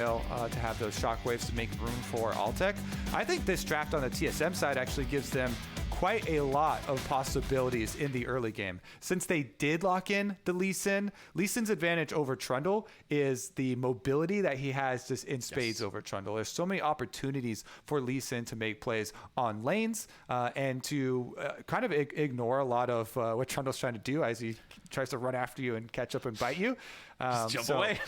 to have those shockwaves to make room for Altec. I think this draft on the TSM side actually gives them quite a lot of possibilities in the early game. Since they did lock in the Lee Sin's advantage over Trundle is the mobility that he has just in spades over Trundle. There's so many opportunities for Lee Sin to make plays on lanes and to kind of ignore a lot of what Trundle's trying to do as he tries to run after you and catch up and bite you. Just jump away.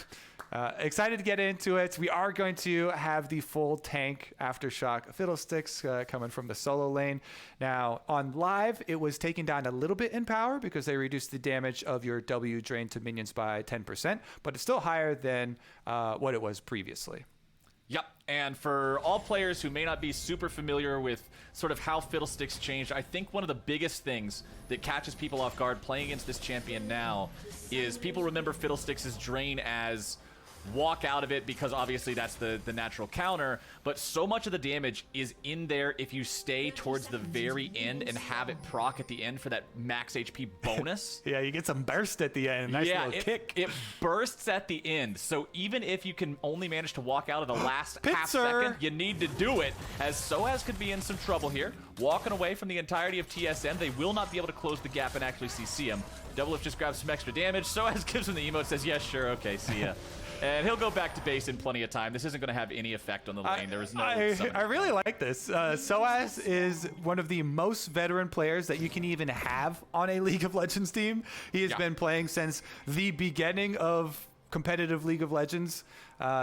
Excited to get into it. We are going to have the full tank Aftershock Fiddlesticks coming from the solo lane. Now, on live, it was taken down a little bit in power because they reduced the damage of your W drain to minions by 10%, but it's still higher than what it was previously. Yep, and for all players who may not be super familiar with sort of how Fiddlesticks changed, I think one of the biggest things that catches people off guard playing against this champion now is people remember Fiddlesticks' drain as walk out of it because obviously that's the natural counter, but so much of the damage is in there if you stay towards the very end and have it proc at the end for that max HP bonus. Yeah, you get some burst at the end. Nice little kick. It bursts at the end, so even if you can only manage to walk out of the last half second, you need to do it, as Soaz could be in some trouble here. Walking away from the entirety of TSM, they will not be able to close the gap and actually CC him. Doublelift just grabs some extra damage. Soaz gives him the emote, says, yeah, sure, okay, see ya. And he'll go back to base in plenty of time. This isn't going to have any effect on the lane. There is no. I really like this. Soaz is one of the most veteran players that you can even have on a League of Legends team. He has been playing since the beginning of competitive League of Legends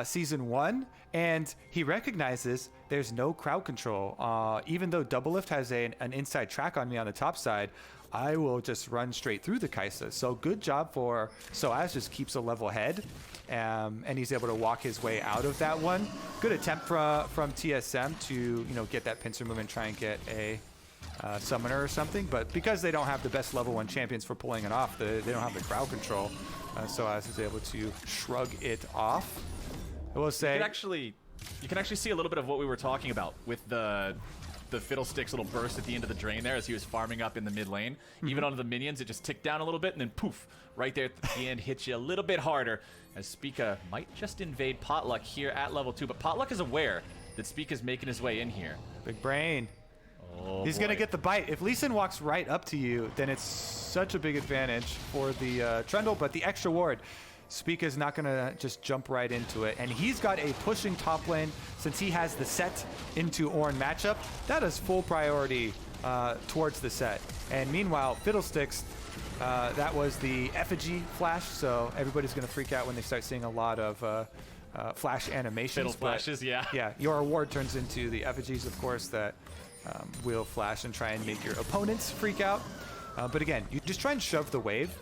Season 1, and he recognizes there's no crowd control. Even though Doublelift has an inside track on me on the top side, I will just run straight through the Kaisa. So good job for Soaz, just keeps a level head, and he's able to walk his way out of that one. Good attempt from TSM to get that pincer move and try and get a summoner or something, but because they don't have the best level 1 champions for pulling it off, they don't have the crowd control, Soaz is able to shrug it off. I will say you can actually see a little bit of what we were talking about with the Fiddlesticks little burst at the end of the drain there as he was farming up in the mid lane. Even onto the minions, it just ticked down a little bit and then poof, right there at the end hits you a little bit harder as Spica might just invade Potluck here at level 2, but Potluck is aware that Spica's making his way in here. Big brain. Oh, he's going to get the bite. If Lee Sin walks right up to you, then it's such a big advantage for the Trundle, but the extra ward, Spica is not going to just jump right into it. And he's got a pushing top lane since he has the set into Ornn matchup. That is full priority towards the set. And meanwhile, Fiddlesticks, that was the effigy flash, so everybody's going to freak out when they start seeing a lot of flash animations. Fiddle flashes, yeah. Yeah, your ward turns into the effigies, of course, that will flash and try and make your opponents freak out. But again, you just try and shove the wave.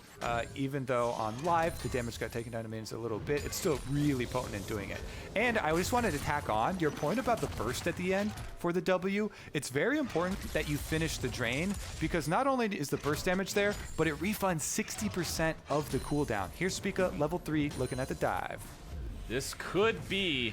Even though on live the damage got taken down to minions a little bit, it's still really potent in doing it. And I just wanted to tack on your point about the burst at the end for the W. It's very important that you finish the drain because not only is the burst damage there, but it refunds 60% of the cooldown. Here's Spica, level 3, looking at the dive. This could be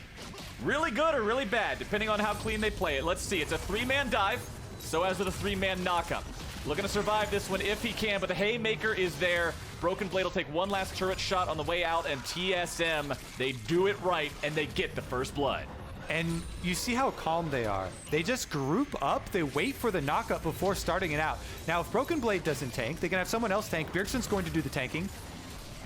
really good or really bad, depending on how clean they play it. Let's see, it's a 3-man dive, Soaz with a 3-man knockup. Looking to survive this one if he can, but the Haymaker is there. Broken Blade will take one last turret shot on the way out, and TSM, they do it right, and they get the first blood. And you see how calm they are. They just group up, they wait for the knockup before starting it out. Now, if Broken Blade doesn't tank, they can have someone else tank. Bjergsen's going to do the tanking.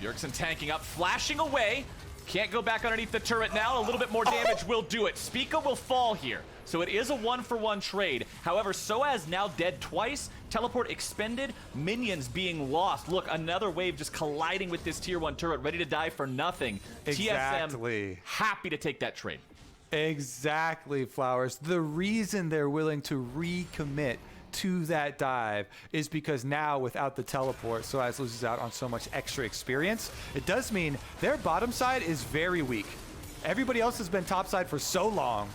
Bjergsen tanking up, flashing away. Can't go back underneath the turret now. A little bit more damage will do it. Spica will fall here. So it is a 1-for-1 trade. However, Soaz now dead twice. Teleport expended. Minions being lost. Look, another wave just colliding with this tier 1 turret, ready to die for nothing. Exactly. TSM happy to take that trade. Exactly, Flowers. The reason they're willing to recommit to that dive is because now without the teleport, Soaz loses out on so much extra experience. It does mean their bottom side is very weak. Everybody else has been top side for so long.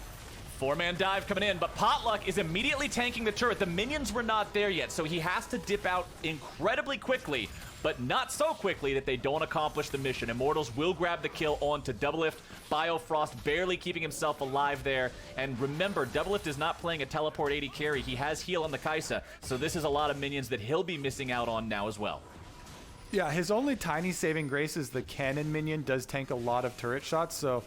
4-man dive coming in, but Potluck is immediately tanking the turret. The minions were not there yet, so he has to dip out incredibly quickly, but not so quickly that they don't accomplish the mission. Immortals will grab the kill onto Doublelift. Biofrost barely keeping himself alive there. And remember, Doublelift is not playing a teleport 80 carry. He has heal on the Kaisa, so this is a lot of minions that he'll be missing out on now as well. Yeah, his only tiny saving grace is the cannon minion does tank a lot of turret shots, so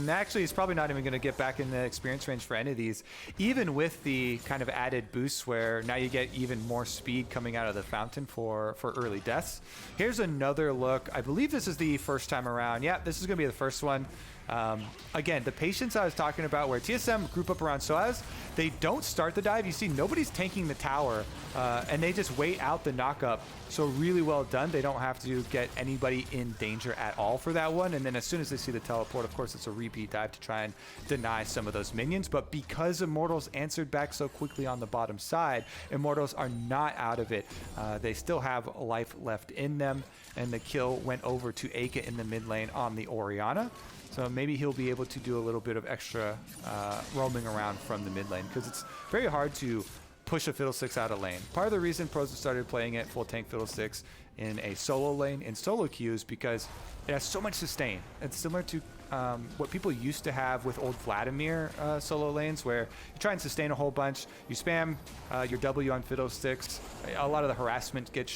Actually, he's probably not even going to get back in the experience range for any of these, even with the kind of added boosts where now you get even more speed coming out of the fountain for early deaths. Here's another look. I believe this is the first time around. Yeah, this is going to be the first one. Again, the patience I was talking about where TSM group up around Soaz, they don't start the dive. You see nobody's tanking the tower, and they just wait out the knockup. So really well done. They don't have to get anybody in danger at all for that one. And then as soon as they see the teleport, of course, it's a repeat dive to try and deny some of those minions. But because Immortals answered back so quickly on the bottom side, Immortals are not out of it. They still have life left in them, and the kill went over to Aka in the mid lane on the Orianna. So maybe he'll be able to do a little bit of extra roaming around from the mid lane, because it's very hard to push a Fiddlesticks out of lane. Part of the reason pros have started playing it full tank Fiddlesticks in a solo lane in solo queues because it has so much sustain. It's similar to what people used to have with old Vladimir solo lanes, where you try and sustain a whole bunch, you spam your W on Fiddlesticks, a lot of the harassment gets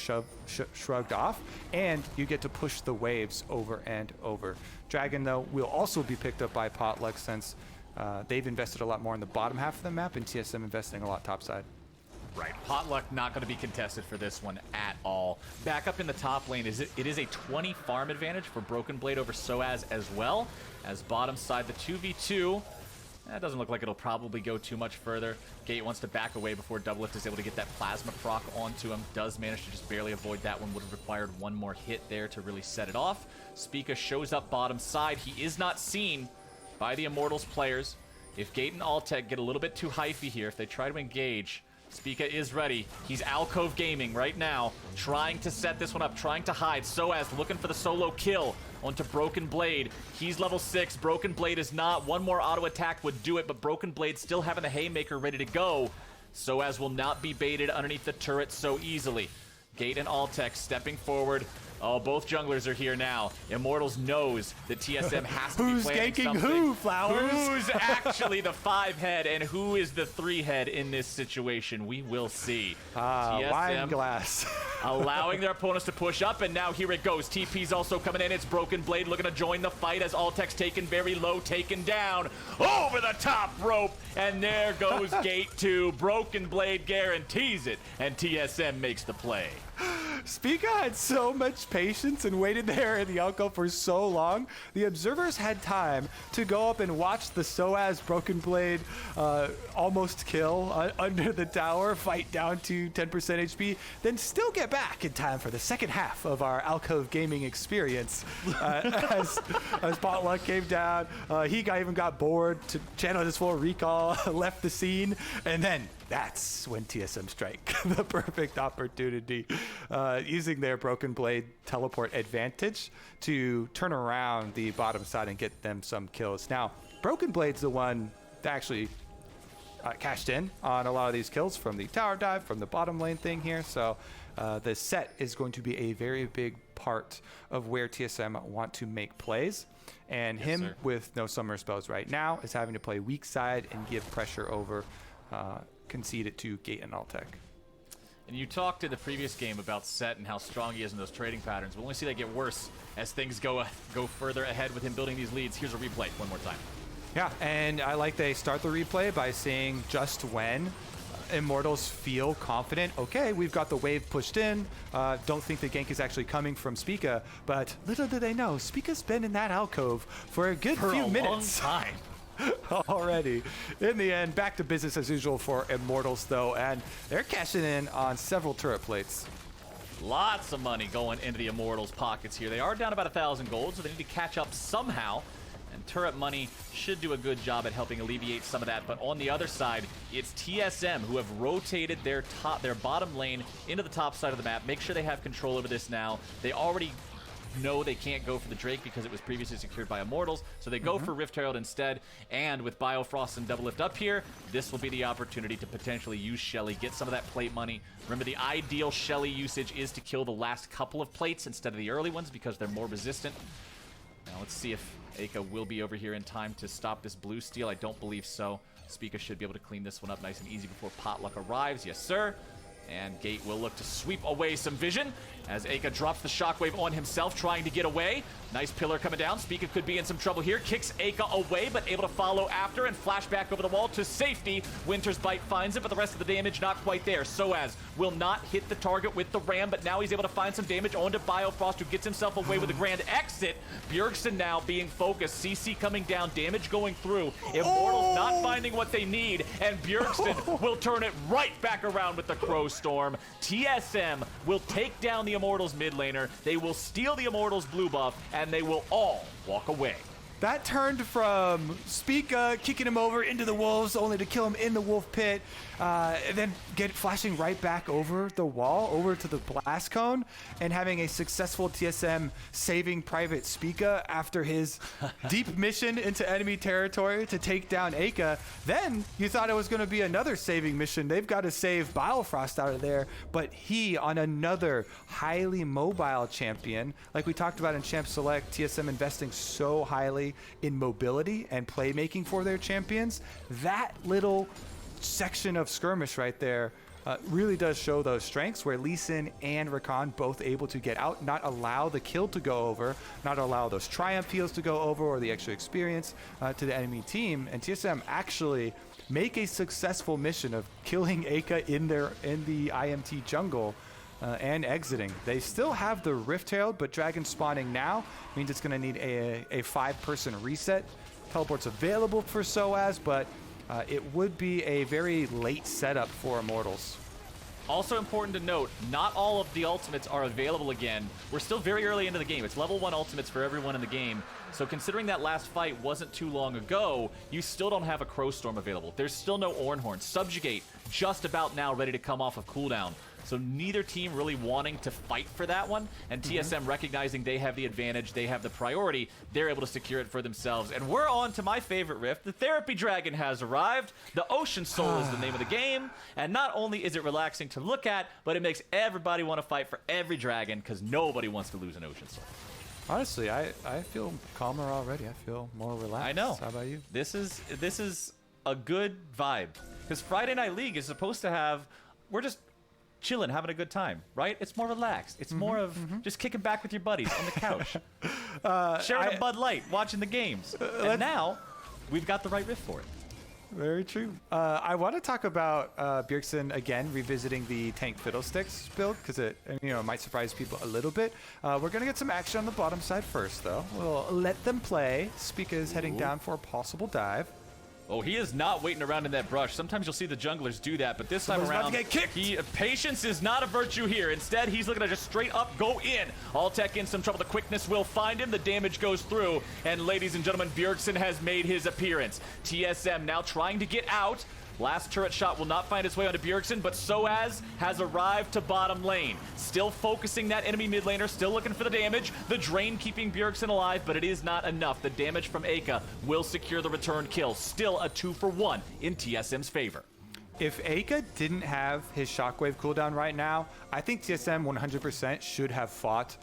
shrugged off, and you get to push the waves over and over. Dragon, though, will also be picked up by Potluck since they've invested a lot more in the bottom half of the map, and TSM investing a lot topside. Right, Potluck not going to be contested for this one at all. Back up in the top lane, it is a 20 farm advantage for Broken Blade over Soaz as well. As bottom side, the 2v2, that doesn't look like it'll probably go too much further. Gate wants to back away before Doublelift is able to get that plasma proc onto him. Does manage to just barely avoid that one. Would have required one more hit there to really set it off. Spica shows up bottom side. He is not seen by the Immortals players. If Gate and Altec get a little bit too hyphy here, if they try to engage, Spica is ready. He's Alcove Gaming right now, trying to set this one up, trying to hide. Soaz looking for the solo kill onto Broken Blade. He's level 6. Broken Blade is not. One more auto attack would do it, but Broken Blade still having the Haymaker ready to go. Soaz will not be baited underneath the turret so easily. Gate and Altec stepping forward. Oh, both junglers are here now. Immortals knows that TSM has to be planning something. Who's ganking who, Flowers? Who's actually the 5-head and who is the 3-head in this situation? We will see. TSM wine glass. allowing their opponents to push up, and now here it goes. TP's also coming in. It's Broken Blade looking to join the fight as Altec's taken very low, taken down over the top rope, and there goes Gate 2. Broken Blade guarantees it, and TSM makes the play. Spica had so much patience and waited there in the alcove for so long. The observers had time to go up and watch the Soaz Broken Blade almost kill under the tower, fight down to 10% HP, then still get back in time for the second half of our alcove gaming experience. As Potluck came down, he even got bored to channel his full recall, left the scene, and then that's when TSM strike the perfect opportunity, using their Broken Blade teleport advantage to turn around the bottom side and get them some kills. Now, Broken Blade's the one that actually cashed in on a lot of these kills from the tower dive, from the bottom lane thing here. So the set is going to be a very big part of where TSM want to make plays. And him with no summer spells right now is having to play weak side and give pressure over, concede it to Gate and Altec. And you talked in the previous game about Set and how strong he is in those trading patterns. We'll only see that get worse as things go further ahead with him building these leads. Here's a replay one more time. Yeah, and I like they start the replay by saying just when Immortals feel confident, okay, we've got the wave pushed in, don't think the gank is actually coming from Spica, but little do they know, Spica's been in that alcove for a good few minutes. Long time. Already. In the end, back to business as usual for Immortals, though, and they're cashing in on several turret plates. Lots of money going into the Immortals' pockets here. They are down about 1,000 gold, so they need to catch up somehow. And turret money should do a good job at helping alleviate some of that. But on the other side, it's TSM who have rotated their bottom lane into the top side of the map. Make sure they have control over this now. They already know they can't go for the Drake because it was previously secured by Immortals, so they go for Rift Herald instead. And with Biofrost and Doublelift up here, this will be the opportunity to potentially use Shelly, get some of that plate money. Remember, the ideal Shelly usage is to kill the last couple of plates instead of the early ones because they're more resistant. Now let's see if Aka will be over here in time to stop this blue steal. I don't believe so. Spica should be able to clean this one up nice and easy before Potluck arrives. Yes, sir. And Gate will look to sweep away some vision. as Aka drops the shockwave on himself, trying to get away. Nice pillar coming down. Spica could be in some trouble here. Kicks Aka away, but able to follow after and flash back over the wall to safety. Winter's Bite finds it, but the rest of the damage not quite there. Soaz will not hit the target with the ram, but now he's able to find some damage onto Biofrost, who gets himself away with a grand exit. Bjergsen now being focused. CC coming down, damage going through. Immortals not finding what they need, and Bjergsen will turn it right back around with the Crow Storm. TSM will take down the Immortals mid laner. They will steal the Immortals blue buff, and they will all walk away. That turned from Spica kicking him over into the wolves, only to kill him in the wolf pit, and then flashing right back over the wall, over to the blast cone, and having a successful TSM saving Private Spica after his deep mission into enemy territory to take down Aka. Then you thought it was going to be another saving mission. They've got to save Biofrost out of there, but he, on another highly mobile champion, like we talked about in Champ Select, TSM investing so highly in mobility and playmaking for their champions. That little section of skirmish right there really does show those strengths, where Lee Sin and Rakan both able to get out, not allow the kill to go over, not allow those triumph heals to go over or the extra experience to the enemy team. And TSM actually make a successful mission of killing Aka in the IMT jungle and exiting. They still have the Rift Herald, but Dragon spawning now means it's going to need a 5-person reset. Teleport's available for Soaz, but it would be a very late setup for Immortals. Also important to note, not all of the ultimates are available again. We're still very early into the game. It's level 1 ultimates for everyone in the game. So considering that last fight wasn't too long ago, you still don't have a Crow Storm available. There's still no Ornhorn. Subjugate just about now ready to come off of cooldown. So neither team really wanting to fight for that one, and TSM recognizing they have the advantage, they have the priority, they're able to secure it for themselves. And we're on to my favorite rift. The Therapy Dragon has arrived. The Ocean Soul is the name of the game, and not only is it relaxing to look at, but it makes everybody want to fight for every dragon, because nobody wants to lose an Ocean Soul. Honestly, I feel calmer already. I feel more relaxed. I know. How about you? This is a good vibe, because Friday Night League is supposed to have, we're just chilling, having a good time, right? It's more relaxed. It's more of just kicking back with your buddies on the couch, sharing a Bud Light, watching the games. And now we've got the right riff for it. Very true. I want to talk about Bjergsen again, revisiting the tank Fiddlesticks build, because it might surprise people a little bit. We're going to get some action on the bottom side first, though. We'll let them play. Spica is heading down for a possible dive. Oh, he is not waiting around in that brush. Sometimes you'll see the junglers do that, but this time around, patience is not a virtue here. Instead, he's looking to just straight up go in. Alltech in some trouble. The quickness will find him. The damage goes through. And ladies and gentlemen, Bjergsen has made his appearance. TSM now trying to get out. Last turret shot will not find its way onto Bjergsen, but Soaz has arrived to bottom lane. Still focusing that enemy mid laner, still looking for the damage. The drain keeping Bjergsen alive, but it is not enough. The damage from Aka will secure the return kill. Still a 2-for-1 in TSM's favor. If Aka didn't have his shockwave cooldown right now, I think TSM 100% should have fought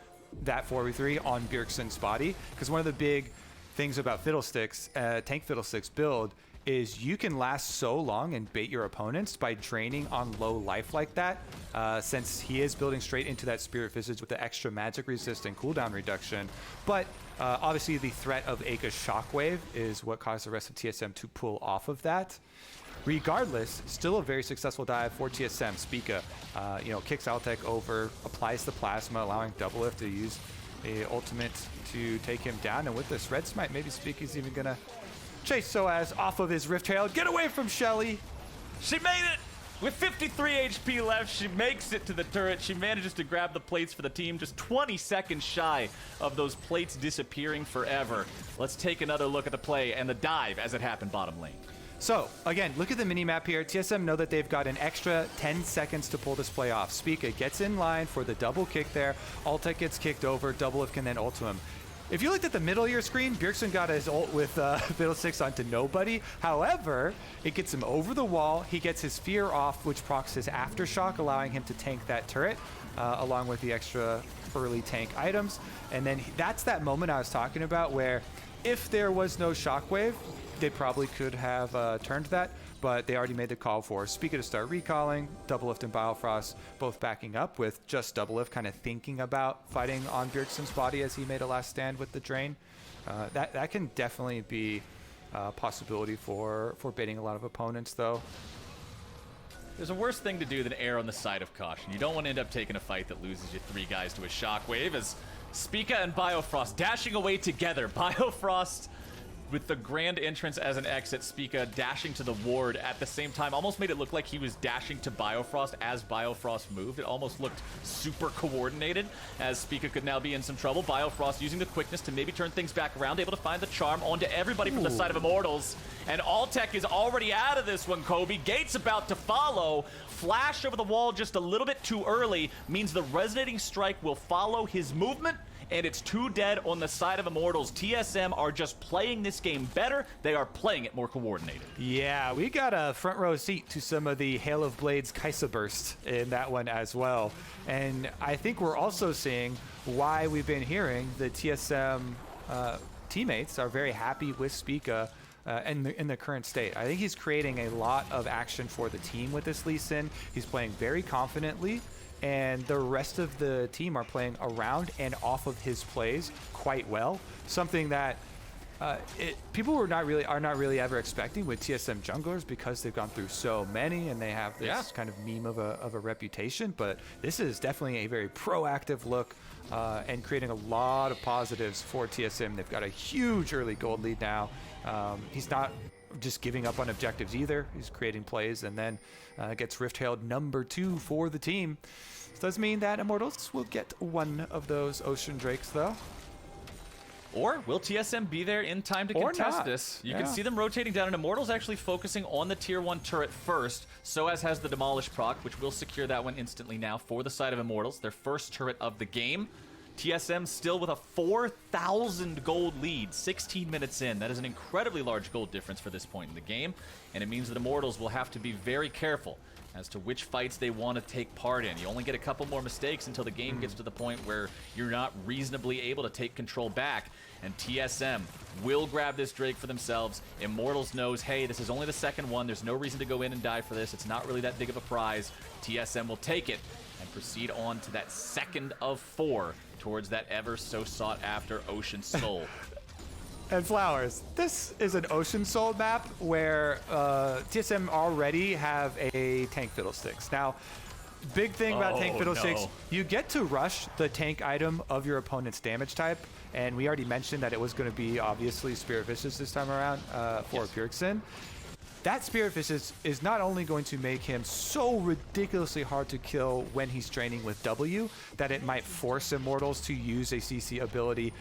that 4v3 on Bjergsen's body, because one of the big things about Fiddlesticks, tank Fiddlesticks build, is you can last so long and bait your opponents by draining on low life like that, since he is building straight into that Spirit Visage with the extra magic resist and cooldown reduction. But obviously the threat of Aka's Shockwave is what caused the rest of TSM to pull off of that. Regardless, still a very successful dive for TSM. Spica, kicks Alltech over, applies the Plasma, allowing Doublelift to use a ultimate to take him down. And with this Red Smite, maybe Spica's even gonna chase Soaz off of his Rift Herald. Get away from Shelly. She made it! With 53 HP left, she makes it to the turret. She manages to grab the plates for the team, just 20 seconds shy of those plates disappearing forever. Let's take another look at the play and the dive as it happened bottom lane. So, again, look at the mini-map here. TSM know that they've got an extra 10 seconds to pull this play off. Spica gets in line for the double kick there. Alltech gets kicked over. Doublelift can then ult him. If you looked at the middle of your screen, Bjergsen got his ult with Fiddlesticks onto nobody. However, it gets him over the wall. He gets his fear off, which procs his Aftershock, allowing him to tank that turret, along with the extra early tank items. And then that's that moment I was talking about where if there was no Shockwave, they probably could have turned that, but they already made the call for Spica to start recalling, Doublelift and Biofrost both backing up with just Doublelift kind of thinking about fighting on Bjergsen's body as he made a last stand with the Drain. That can definitely be a possibility for baiting a lot of opponents, though. There's a worse thing to do than err on the side of caution. You don't want to end up taking a fight that loses you 3 guys to a shockwave, as Spica and Biofrost dashing away together. Biofrost with the grand entrance as an exit, Spica dashing to the ward at the same time. Almost made it look like he was dashing to Biofrost as Biofrost moved. It almost looked super coordinated, as Spica could now be in some trouble. Biofrost using the quickness to maybe turn things back around, able to find the charm onto everybody from the side of Immortals. And Alltech is already out of this one, Kobe. Gate's about to follow. Flash over the wall just a little bit too early means the resonating strike will follow his movement, and it's 2 dead on the side of Immortals. TSM are just playing this game better. They are playing it more coordinated. Yeah, we got a front row seat to some of the Hail of Blades Kaisa burst in that one as well. And I think we're also seeing why we've been hearing the TSM teammates are very happy with Spica in the current state. I think he's creating a lot of action for the team with this Lee Sin. He's playing very confidently, and the rest of the team are playing around and off of his plays quite well. Something that people are not really ever expecting with TSM junglers, because they've gone through so many and they have this kind of meme of a reputation. But this is definitely a very proactive look and creating a lot of positives for TSM. They've got a huge early gold lead now. He's not just giving up on objectives either. He's creating plays, and then gets Rift Hailed number 2 for the team. This does mean that Immortals will get one of those Ocean Drakes, though. Or will TSM be there in time to contest this? You can see them rotating down, and Immortals actually focusing on the tier 1 turret first. Soaz has the Demolish proc, which will secure that one instantly now for the side of Immortals, their first turret of the game. TSM still with a 4,000 gold lead, 16 minutes in. That is an incredibly large gold difference for this point in the game, and it means that Immortals will have to be very careful as to which fights they want to take part in. You only get a couple more mistakes until the game gets to the point where you're not reasonably able to take control back, and TSM will grab this Drake for themselves. Immortals knows, hey, this is only the second one. There's no reason to go in and die for this. It's not really that big of a prize. TSM will take it and proceed on to that second of 4 towards that ever so sought after Ocean Soul. And Flowers, this is an Ocean Soul map where TSM already have a tank Fiddlesticks. Now, big thing about tank Fiddlesticks, you get to rush the tank item of your opponent's damage type, and we already mentioned that it was going to be obviously Spirit Vicious this time around for Bjergsen. That Spirit Vicious is not only going to make him so ridiculously hard to kill when he's draining with W, that it might force Immortals to use a CC ability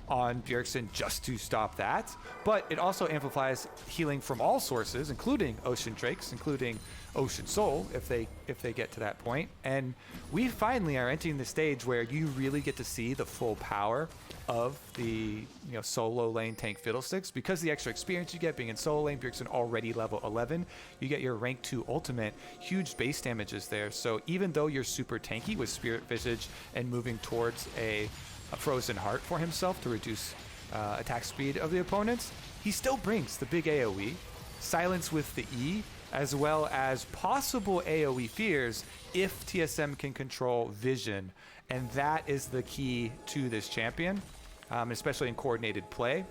on Bjergsen just to stop that, but it also amplifies healing from all sources, including Ocean Drakes, including Ocean Soul, if they get to that point. And we finally are entering the stage where you really get to see the full power of the solo lane tank Fiddlesticks, because the extra experience you get being in solo lane. Bjergsen already level 11, you get your rank 2 ultimate, huge base damages there. So even though you're super tanky with Spirit Visage and moving towards a Frozen Heart for himself to reduce attack speed of the opponents, he still brings the big AoE, silence with the E, as well as possible AoE fears if TSM can control vision. And that is the key to this champion, especially in coordinated play.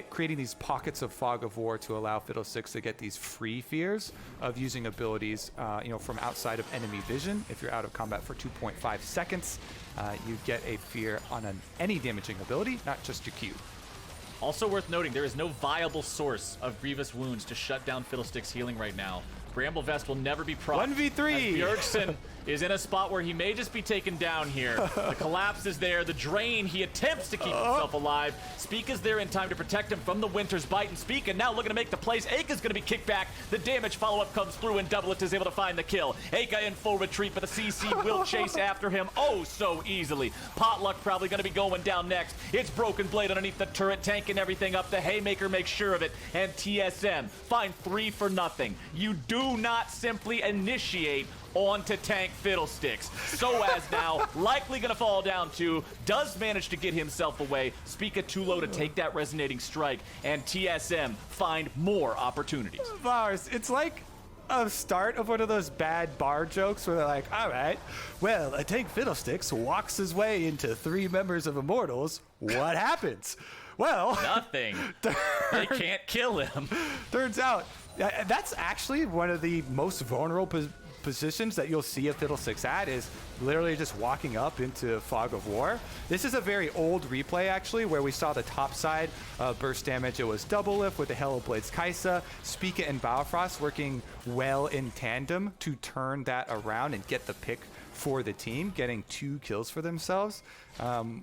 Creating these pockets of Fog of War to allow Fiddlesticks to get these free fears of using abilities from outside of enemy vision. If you're out of combat for 2.5 seconds, you get a fear on any damaging ability, not just your Q. Also worth noting, there is no viable source of Grievous Wounds to shut down Fiddlesticks' healing right now. Bramble Vest will never be proc. 1v3! Bjergsen is in a spot where he may just be taken down here. The collapse is there. The drain, he attempts to keep himself alive. Spica's there in time to protect him from the Winter's Bite, and Spica now looking to make the plays. Aka's going to be kicked back. The damage follow-up comes through, and Doublelift is able to find the kill. Aka in full retreat, but the CC will chase after him oh so easily. Potluck probably going to be going down next. It's Broken Blade underneath the turret, tanking everything up. The Haymaker makes sure of it, and TSM find 3 for nothing. You do do not simply initiate onto tank Fiddlesticks. SOAS now likely gonna fall down to, does manage to get himself away. Spica too low to take that resonating strike, and TSM find more opportunities. Bars, it's like a start of one of those bad bar jokes where they're like, all right, well, a tank Fiddlesticks walks his way into 3 members of Immortals. What happens? Well, nothing. They can't kill him. Turns out that's actually one of the most vulnerable positions that you'll see a Fiddlesticks at, is literally just walking up into Fog of War. This is a very old replay, actually, where we saw the top side burst damage. It was double lift with the Hellblades Kaisa, Spica and Bifrost working well in tandem to turn that around and get the pick for the team, getting 2 kills for themselves.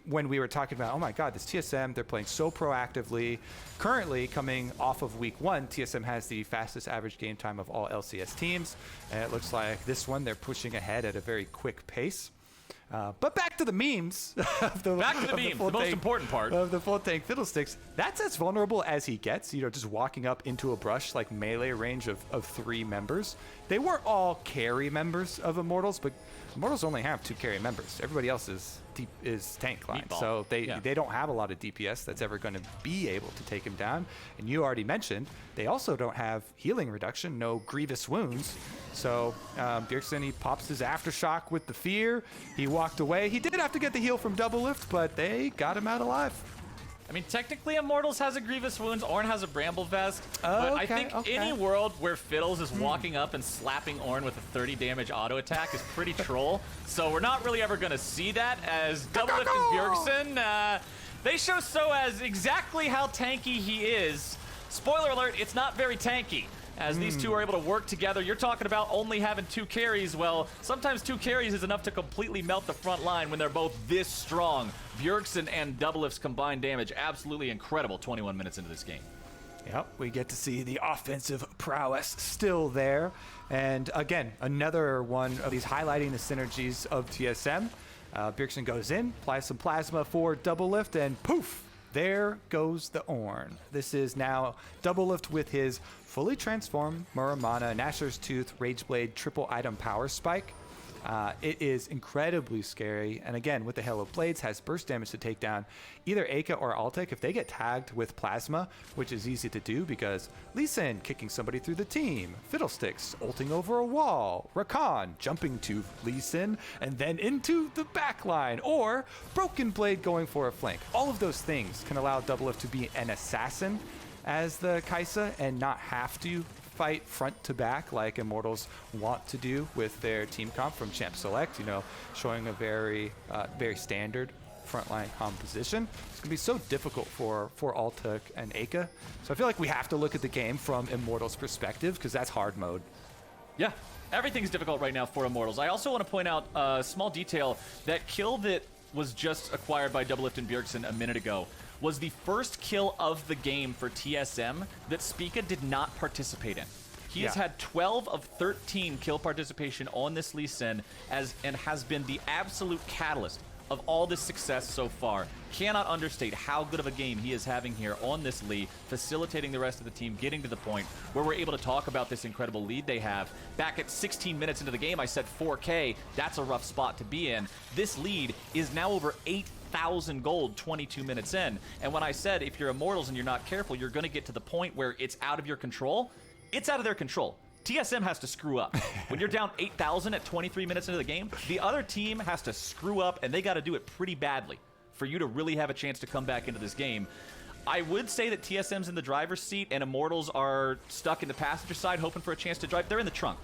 When we were talking about, oh my god, this TSM, they're playing so proactively. Currently, coming off of week 1, TSM has the fastest average game time of all LCS teams, and it looks like this one they're pushing ahead at a very quick pace. But back to the memes. The most important part of the full tank Fiddlesticks. That's as vulnerable as he gets. You know, just walking up into a brush, like melee range of 3 members. They weren't all carry members of Immortals, but Immortals only have 2 carry members. Everybody else is tank line, so they don't have a lot of DPS that's ever going to be able to take him down. And you already mentioned they also don't have healing reduction, no grievous wounds. So Bjergsen, he pops his aftershock with the fear. He walked away. He did have to get the heal from double lift, but they got him out alive. I mean, technically, Immortals has a Grievous Wounds. Ornn has a Bramble Vest. But I think any world where Fiddles is walking up and slapping Ornn with a 30 damage auto attack is pretty troll. So we're not really ever going to see that, as Doublelift and Bjergsen, they show SOAS exactly how tanky he is. Spoiler alert, it's not very tanky. As these two are able to work together. You're talking about only having 2 carries. Well, sometimes 2 carries is enough to completely melt the front line when they're both this strong. Bjergsen and Doublelift's combined damage, absolutely incredible 21 minutes into this game. Yep, we get to see the offensive prowess still there. And again, another one of these highlighting the synergies of TSM. Bjergsen goes in, applies some plasma for Doublelift, and poof! There goes the Ornn. This is now Doublelift with his fully transformed Muramana, Nashor's Tooth, Rageblade, triple item power spike. It is incredibly scary, and again, with the Hail of Blades, has burst damage to take down either Aka or Altek if they get tagged with Plasma, which is easy to do because Lee Sin kicking somebody through the team, Fiddlesticks ulting over a wall, Rakan jumping to Lee Sin and then into the back line, or Broken Blade going for a flank. All of those things can allow Doublelift to be an assassin as the Kaisa and not have to fight front to back like Immortals want to do with their team comp from Champ Select, you know, showing a very standard frontline composition. It's gonna be so difficult for Altek and Aka. So I feel like we have to look at the game from Immortals' perspective, because that's hard mode. Yeah, everything's difficult right now for Immortals. I also want to point out a small detail. That kill that was just acquired by Doublelift and Bjergsen a minute ago was the first kill of the game for TSM that Spica did not participate in. He has had 12 of 13 kill participation on this Lee Sin and has been the absolute catalyst of all this success so far. Cannot understate how good of a game he is having here on this Lee, facilitating the rest of the team, getting to the point where we're able to talk about this incredible lead they have. Back at 16 minutes into the game, I said 4K. That's a rough spot to be in. This lead is now over 8,000 gold 22 minutes in. And when I said if you're Immortals and you're not careful, you're going to get to the point where it's out of your control, it's out of their control. TSM has to screw up. When you're down 8,000 at 23 minutes into the game, the other team has to screw up, and they got to do it pretty badly for you to really have a chance to come back into this game. I would say that TSM's in the driver's seat and Immortals are stuck in the passenger side hoping for a chance to drive. They're in the trunk.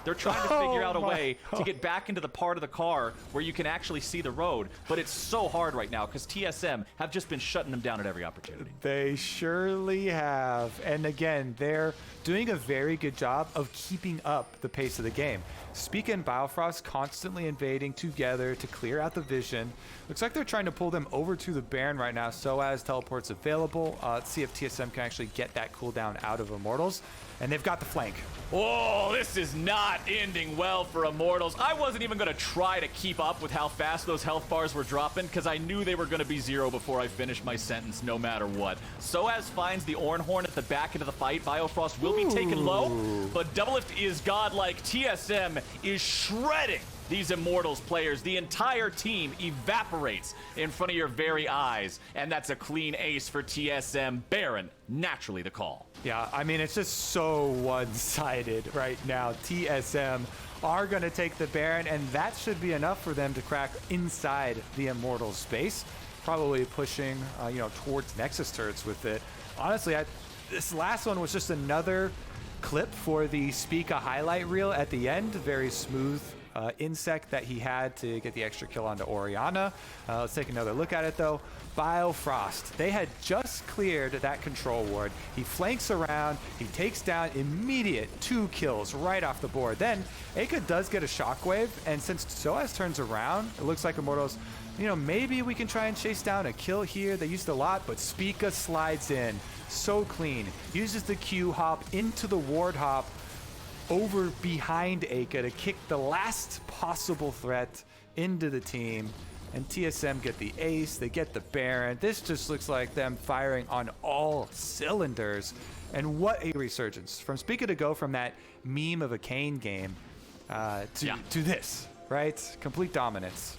They're trying to figure out a way to get back into the part of the car where you can actually see the road, but it's so hard right now because TSM have just been shutting them down at every opportunity. They surely have. And again, they're doing a very good job of keeping up the pace of the game. Spica and Bifrost constantly invading together to clear out the vision. Looks like they're trying to pull them over to the Baron right now, SOAS teleport's available. Let's see if TSM can actually get that cooldown out of Immortals. And they've got the flank. Oh, this is not not ending well for Immortals. I wasn't even going to try to keep up with how fast those health bars were dropping because I knew they were going to be 0 before I finished my sentence no matter what. Soaz finds the Ornhorn at the back end of the fight. Biofrost will be taken low, but Doublelift is godlike. TSM is shredding these Immortals players. The entire team evaporates in front of your very eyes, and that's a clean ace for TSM. Baron, naturally the call. Yeah, I mean, it's just so one-sided right now. TSM are going to take the Baron, and that should be enough for them to crack inside the Immortals space. Probably pushing, towards Nexus turrets with it. Honestly, this last one was just another clip for the Spica highlight reel at the end. Very smooth insect that he had to get the extra kill onto Orianna. Let's take another look at it though. Biofrost, they had just cleared that control ward. He flanks around, he takes down immediate 2 kills right off the board. Then Aka does get a shockwave, and since Soaz turns around, it looks like Immortals, maybe we can try and chase down a kill here. They used a lot, but Spica slides in so clean, uses the Q hop into the ward hop over behind Aka to kick the last possible threat into the team. And TSM get the ace, they get the Baron. This just looks like them firing on all cylinders. And what a resurgence. From Spica to go from that meme of a Kane game to this, right? Complete dominance.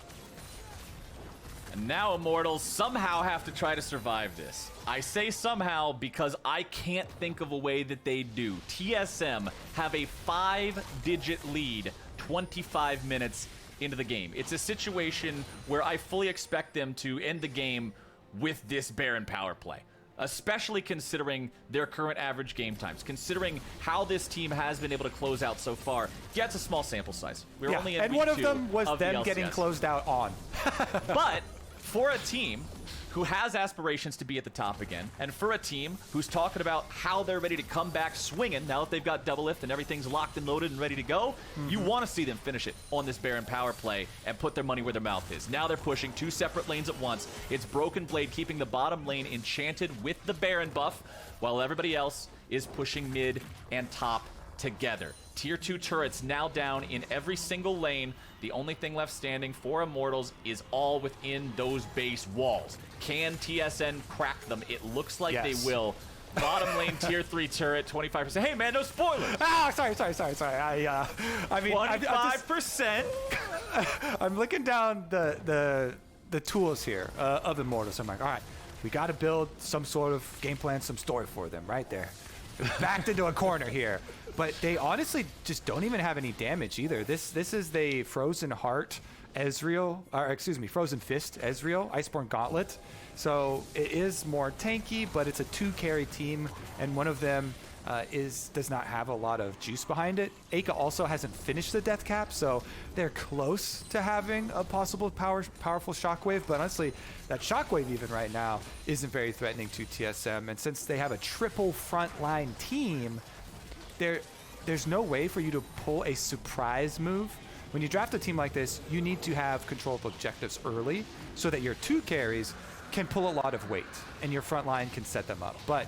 And now Immortals somehow have to try to survive this. I say somehow because I can't think of a way that they do. TSM have a 5-digit lead 25 minutes into the game. It's a situation where I fully expect them to end the game with this Baron power play, especially considering their current average game times, considering how this team has been able to close out so far. Yeah, it's a small sample size. We're only in and week one of 2 them was of them the getting LCS. closed out on. But for a team who has aspirations to be at the top again, and for a team who's talking about how they're ready to come back swinging now that they've got Doublelift and everything's locked and loaded and ready to go, you want to see them finish it on this Baron power play and put their money where their mouth is. Now they're pushing 2 separate lanes at once. It's Broken Blade keeping the bottom lane enchanted with the Baron buff, while everybody else is pushing mid and top together. Tier 2 turrets now down in every single lane. The only thing left standing for Immortals is all within those base walls. Can TSN crack them? It looks like they will. Bottom lane tier 3 turret, 25%. Hey man, no spoilers. Sorry. I mean, 25%. I'm looking down the tools here of Immortals. I'm like, all right, we got to build some sort of game plan, some story for them right there. Backed into a corner here. But they honestly just don't even have any damage either. This is the Frozen Heart Ezreal, or excuse me, Frozen Fist Ezreal, Iceborne Gauntlet. So it is more tanky, but it's a 2-carry team, and one of them does not have a lot of juice behind it. Aka also hasn't finished the death cap, so they're close to having a possible powerful shockwave, but honestly, that shockwave even right now isn't very threatening to TSM, and since they have a triple frontline team, there's no way for you to pull a surprise move. When you draft a team like this, you need to have control of objectives early so that your 2 carries can pull a lot of weight and your front line can set them up. But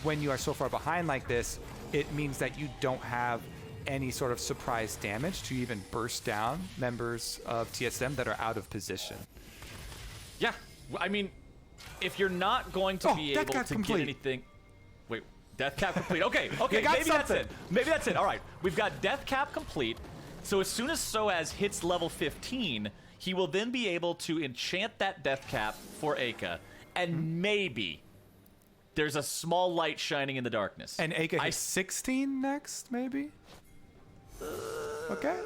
when you are so far behind like this, it means that you don't have any sort of surprise damage to even burst down members of TSM that are out of position. Yeah, I mean, if you're not going to be able to get anything... Wait, death cap complete. Okay, maybe that's it. All right, we've got death cap complete. So as soon as Soaz hits level 15, he will then be able to enchant that death cap for Aka, and maybe there's a small light shining in the darkness. And Aka hits 16 next, maybe? Okay.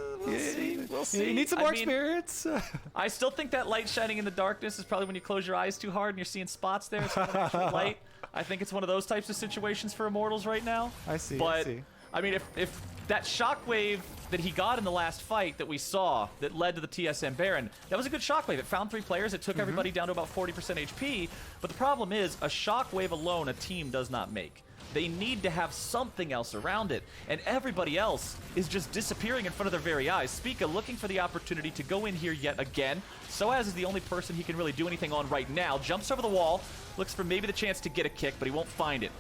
We'll see. You need some more experience. I still think that light shining in the darkness is probably when you close your eyes too hard and you're seeing spots there. It's not actual light. I think it's one of those types of situations for Immortals right now. I see. But I mean, if that shockwave that he got in the last fight that we saw that led to the TSM Baron, that was a good shockwave. It found 3 players. It took everybody down to about 40% HP. But the problem is, a shockwave alone a team does not make. They need to have something else around it, and everybody else is just disappearing in front of their very eyes. Spica looking for the opportunity to go in here yet again. Soaz is the only person he can really do anything on right now. Jumps over the wall, looks for maybe the chance to get a kick, but he won't find it.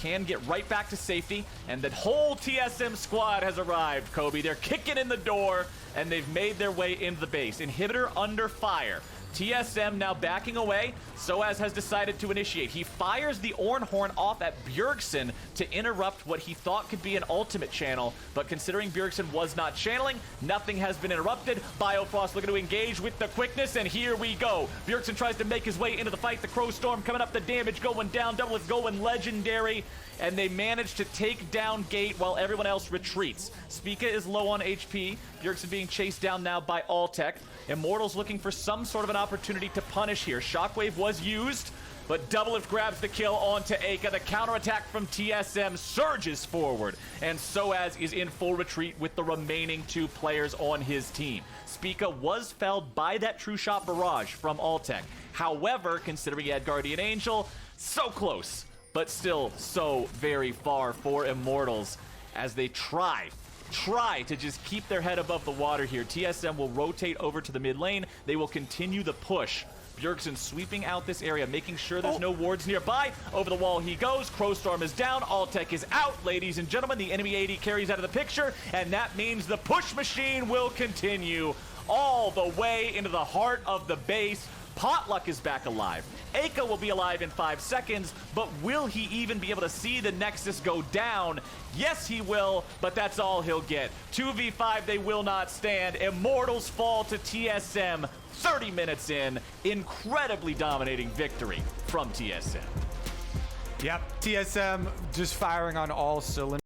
can get right back to safety, and the whole TSM squad has arrived, Kobe. They're kicking in the door, and they've made their way into the base. Inhibitor under fire. TSM now backing away. Soaz has decided to initiate. He fires the Ornhorn off at Bjergsen to interrupt what he thought could be an ultimate channel, but considering Bjergsen was not channeling, nothing has been interrupted. Biofrost looking to engage with the quickness, and here we go. Bjergsen tries to make his way into the fight. The Crow Storm coming up, the damage going down, Double is going legendary, and they manage to take down Gate while everyone else retreats. Spica is low on HP. Bjergsen being chased down now by Alltech. Immortals looking for some sort of an opportunity to punish here. Shockwave was used, but Doublelift grabs the kill onto Aka. The counterattack from TSM surges forward, and Soaz is in full retreat with the remaining 2 players on his team. Spica was felled by that True Shot barrage from Alltech. However, considering he had Guardian Angel, so close, but still so very far for Immortals as they try to just keep their head above the water here. TSM will rotate over to the mid lane. They will continue the push. Bjergsen sweeping out this area, making sure there's no wards nearby. Over the wall he goes. Crowstorm is down. Alltech is out. Ladies and gentlemen, the enemy AD carries out of the picture, and that means the push machine will continue all the way into the heart of the base. Potluck is back alive. Aka will be alive in 5 seconds, but will he even be able to see the Nexus go down? Yes, he will, but that's all he'll get. 2v5, they will not stand. Immortals fall to TSM 30 minutes in. Incredibly dominating victory from TSM. Yep, TSM just firing on all cylinders.